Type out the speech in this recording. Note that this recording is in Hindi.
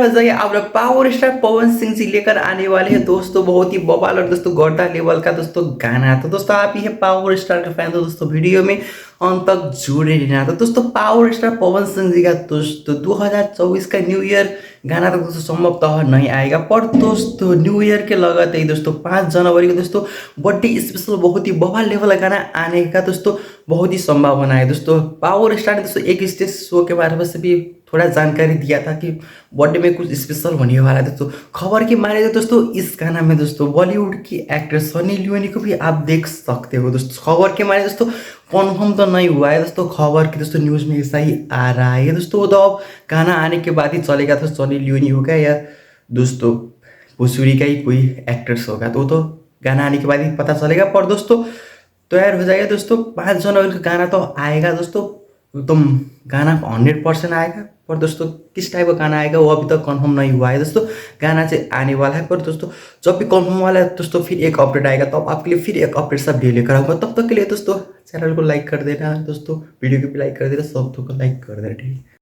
हो जाइए आप लोग पावर स्टार पवन सिंह जी लेकर आने वाले हैं दोस्तों बहुत ही बवाल और दोस्तों गौरदार लेवल का दोस्तों गाना। तो दोस्तों आप ही है पावर स्टार के फैन तो दोस्तों वीडियो में अंत तक जुड़े रहना। तो दोस्तों पावर स्टार पवन सिंह जी का दोस्तों 2024 का न्यू ईयर गाना तो दोस्तों संभवतः नहीं आएगा, पर दोस्तों न्यू ईयर के लगते ही दोस्तों 5 जनवरी को दोस्तों बर्थडे स्पेशल बहुत ही बवाल लेवल का गाना आने का दोस्तों बहुत ही संभावना है। दोस्तों पावर स्टार ने दोस्तों एक स्टेज शो के बारे में से भी थोड़ा जानकारी दिया था कि बर्थडे में कुछ स्पेशल होने वाला है। दोस्तों खबर के माने तो दोस्तों इस गाना में दोस्तों बॉलीवुड की एक्ट्रेस सनी लियोनी को भी आप देख सकते हो। दोस्तों खबर के माने दोस्तों कन्फर्म तो नहीं हुआ है दोस्तों, खबर की दोस्तों न्यूज़ में ऐसा ही आ रहा है दोस्तों। वो तो अब गाना आने के बाद ही चलेगा तो सनी लियोनी होगा या दोस्तों भोजपुरी का ही कोई एक्ट्रेस होगा, तो वो तो गाना आने के बाद ही पता चलेगा। पर दोस्तों तैयार हो जाइए दोस्तों 5 जनवरी का गाना तो आएगा दोस्तों, एकदम गाना 100% आएगा। पर दोस्तों किस टाइप का गाना आएगा वो अभी तक कंफर्म नहीं हुआ है दोस्तों, गाना से आने वाला है। पर दोस्तों जब भी कंफर्म वाला है दोस्तों फिर एक अपडेट आएगा, तो आपके लिए फिर एक अपडेट सब डे लेकर आऊँगा। तब तक के लिए दोस्तों चैनल को लाइक कर देना दोस्तों, वीडियो को भी लाइक कर देना, सब को लाइक कर देना, ठीक है।